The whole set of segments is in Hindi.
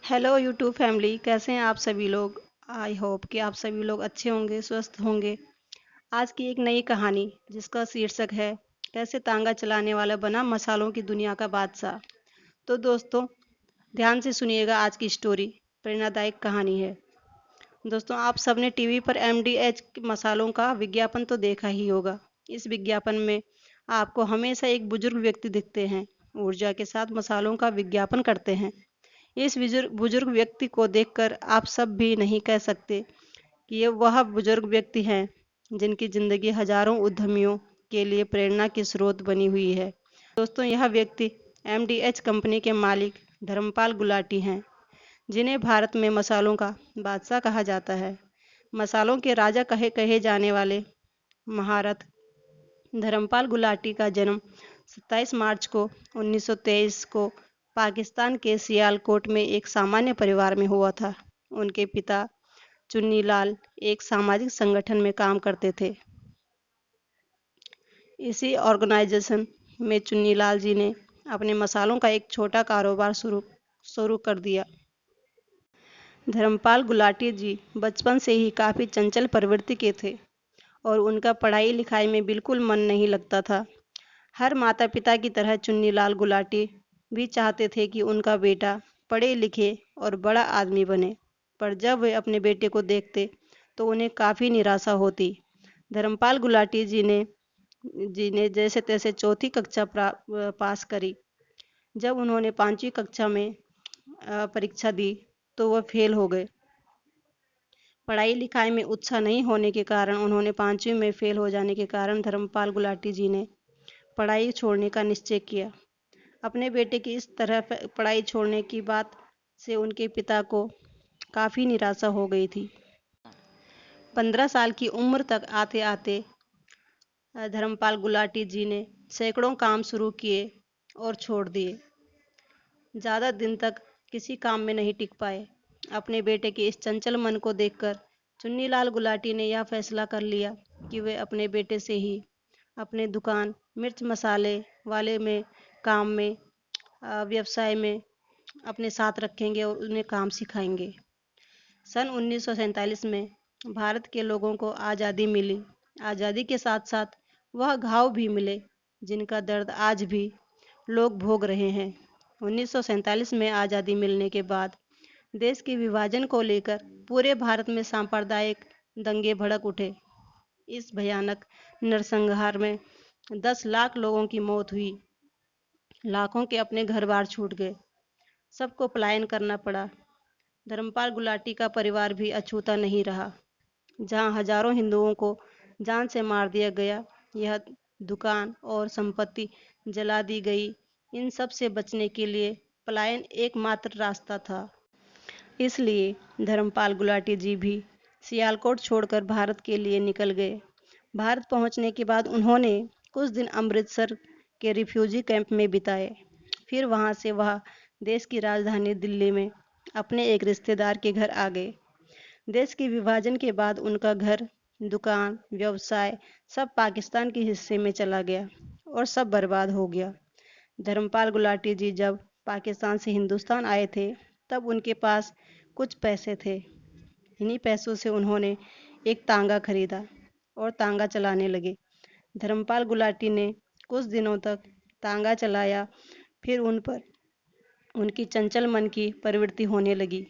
हेलो यूट्यूब फैमिली, कैसे हैं आप सभी लोग। आई होप कि आप सभी लोग अच्छे होंगे, स्वस्थ होंगे। आज की एक नई कहानी जिसका शीर्षक है कैसे तांगा चलाने वाला बना मसालों की दुनिया का बादशाह। तो दोस्तों, ध्यान से सुनिएगा। आज की स्टोरी प्रेरणादायक कहानी है। दोस्तों, आप सबने टीवी पर एमडीएच मसालों का विज्ञापन तो देखा ही होगा। इस विज्ञापन में आपको हमेशा एक बुजुर्ग व्यक्ति दिखते हैं, ऊर्जा के साथ मसालों का विज्ञापन करते हैं। इस बुजुर्ग व्यक्ति को देखकर आप सब भी नहीं कह सकते कि ये वह बुजुर्ग व्यक्ति हैं जिनकी जिंदगी हजारों उद्यमियों के लिए प्रेरणा की स्रोत बनी हुई है। दोस्तों, यह व्यक्ति एमडीएच कंपनी के मालिक धर्मपाल गुलाटी हैं, जिन्हें भारत में मसालों का बादशाह कहा जाता है। मसालों के राजा कहे कहे जाने वाले महारथ धर्मपाल गुलाटी का जन्म 27 मार्च को 1923 को पाकिस्तान के सियालकोट में एक सामान्य परिवार में हुआ था। उनके पिता चुन्नीलाल एक सामाजिक संगठन में काम करते थे। इसी ऑर्गेनाइजेशन में चुन्नीलाल जी ने अपने मसालों का एक छोटा कारोबार शुरू शुरू कर दिया। धर्मपाल गुलाटी जी बचपन से ही काफ़ी चंचल प्रवृत्ति के थे और उनका पढ़ाई लिखाई में बिल्कुल मन नहीं लगता था। हर माता पिता की तरह चुन्नीलाल गुलाटी भी चाहते थे कि उनका बेटा पढ़े लिखे और बड़ा आदमी बने, पर जब वे अपने बेटे को देखते तो उन्हें काफ़ी निराशा होती। धर्मपाल गुलाटी जी ने जैसे तैसे चौथी कक्षा पास करी। जब उन्होंने पांचवी कक्षा में परीक्षा दी तो वह फेल हो गए। पढ़ाई लिखाई में उत्साह नहीं होने के कारण उन्होंने पांचवी में फेल हो जाने के कारण धर्मपाल गुलाटी जी ने पढ़ाई छोड़ने का निश्चय किया। अपने बेटे की इस तरह पढ़ाई छोड़ने की बात से उनके पिता को काफ़ी निराशा हो गई थी। 15 साल की उम्र तक आते आते धर्मपाल गुलाटी जी ने सैकड़ों काम शुरू किए और छोड़ दिए। ज़्यादा दिन तक किसी काम में नहीं टिक पाए। अपने बेटे के इस चंचल मन को देखकर चुन्नीलाल गुलाटी ने यह फैसला कर लिया कि वे अपने बेटे से ही अपने दुकान मिर्च मसाले वाले में काम में व्यवसाय में अपने साथ रखेंगे और उन्हें काम सिखाएंगे। सन 1947 में भारत के लोगों को आज़ादी मिली। आज़ादी के साथ साथ वह घाव भी मिले जिनका दर्द आज भी लोग भोग रहे हैं। 1947 में आज़ादी मिलने के बाद देश के विभाजन को लेकर पूरे भारत में सांप्रदायिक दंगे भड़क उठे। इस भयानक नरसंहार में 10 लाख लोगों की मौत हुई। लाखों के अपने घर बार छूट गए। सबको पलायन करना पड़ा। धर्मपाल गुलाटी का परिवार भी अछूता नहीं रहा। जहां हजारों हिंदुओं को जान से मार दिया गया, यह दुकान और संपत्ति जला दी गई। इन सब से बचने के लिए पलायन एकमात्र रास्ता था। इसलिए धर्मपाल गुलाटी जी भी सियालकोट छोड़कर भारत के लिए निकल गए। भारत पहुंचने के बाद उन्होंने कुछ दिन अमृतसर के रिफ्यूजी कैंप में बिताए। फिर वहां से वह देश की राजधानी दिल्ली में अपने एक रिश्तेदार के घर आ गए। देश के विभाजन के बाद उनका घर, दुकान, व्यवसाय सब पाकिस्तान के हिस्से में चला गया और सब बर्बाद हो गया। धर्मपाल गुलाटी जी जब पाकिस्तान से हिंदुस्तान आए थे तब उनके पास कुछ पैसे थे। इन्हीं पैसों से उन्होंने एक तांगा खरीदा और तांगा चलाने लगे। धर्मपाल गुलाटी ने कुछ दिनों तक तांगा चलाया। फिर उन पर उनकी चंचल मन की प्रवृत्ति होने लगी,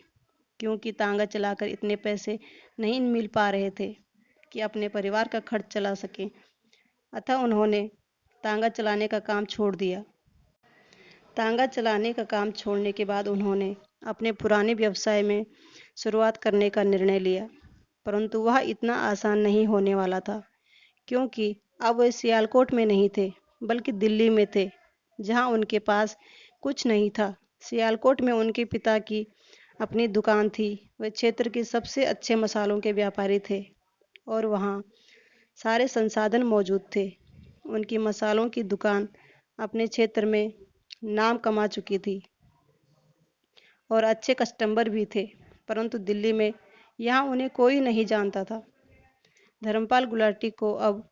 क्योंकि तांगा चलाकर इतने पैसे नहीं मिल पा रहे थे कि अपने परिवार का खर्च चला सकें। अतः उन्होंने तांगा चलाने का काम छोड़ दिया। तांगा चलाने का काम छोड़ने के बाद उन्होंने अपने पुराने व्यवसाय में शुरुआत करने का निर्णय लिया, परंतु वह इतना आसान नहीं होने वाला था, क्योंकि अब वे सियालकोट में नहीं थे बल्कि दिल्ली में थे, जहां उनके पास कुछ नहीं था। सियालकोट में उनके पिता की अपनी दुकान थी। वे क्षेत्र के सबसे अच्छे मसालों के व्यापारी थे और वहाँ सारे संसाधन मौजूद थे। उनकी मसालों की दुकान अपने क्षेत्र में नाम कमा चुकी थी और अच्छे कस्टमर भी थे, परंतु दिल्ली में यहाँ उन्हें कोई नहीं जानता था। धर्मपाल गुलाटी को अब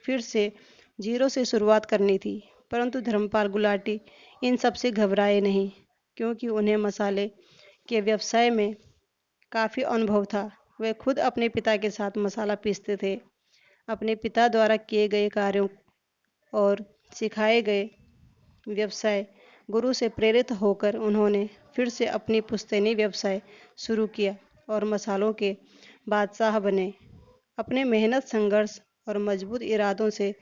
फिर से जीरो से शुरुआत करनी थी, परंतु धर्मपाल गुलाटी इन सब से घबराए नहीं, क्योंकि उन्हें मसाले के व्यवसाय में काफ़ी अनुभव था। वे खुद अपने पिता के साथ मसाला पीसते थे। अपने पिता द्वारा किए गए कार्यों और सिखाए गए व्यवसाय गुरु से प्रेरित होकर उन्होंने फिर से अपनी पुश्तैनी व्यवसाय शुरू किया और मसालों के बादशाह बने। अपने मेहनत, संघर्ष और मजबूत इरादों से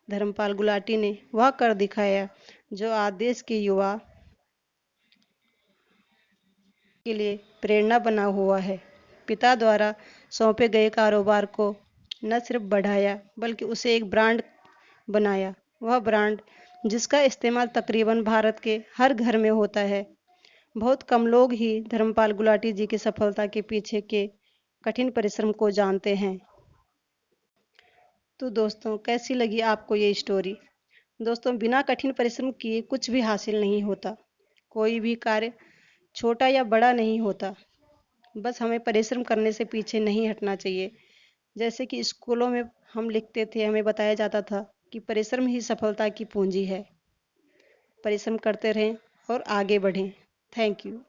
धर्मपाल गुलाटी ने वह कर दिखाया जो आज देश के युवा के लिए प्रेरणा बना हुआ है। पिता द्वारा सौंपे गए कारोबार को न सिर्फ बढ़ाया बल्कि उसे एक ब्रांड बनाया। वह ब्रांड जिसका इस्तेमाल तकरीबन भारत के हर घर में होता है। बहुत कम लोग ही धर्मपाल गुलाटी जी की सफलता के पीछे के कठिन परिश्रम को जानते हैं। तो दोस्तों, कैसी लगी आपको ये स्टोरी? दोस्तों, बिना कठिन परिश्रम किए कुछ भी हासिल नहीं होता। कोई भी कार्य छोटा या बड़ा नहीं होता। बस हमें परिश्रम करने से पीछे नहीं हटना चाहिए। जैसे कि स्कूलों में हम लिखते थे, हमें बताया जाता था कि परिश्रम ही सफलता की पूंजी है। परिश्रम करते रहें और आगे बढ़ें। Thank you.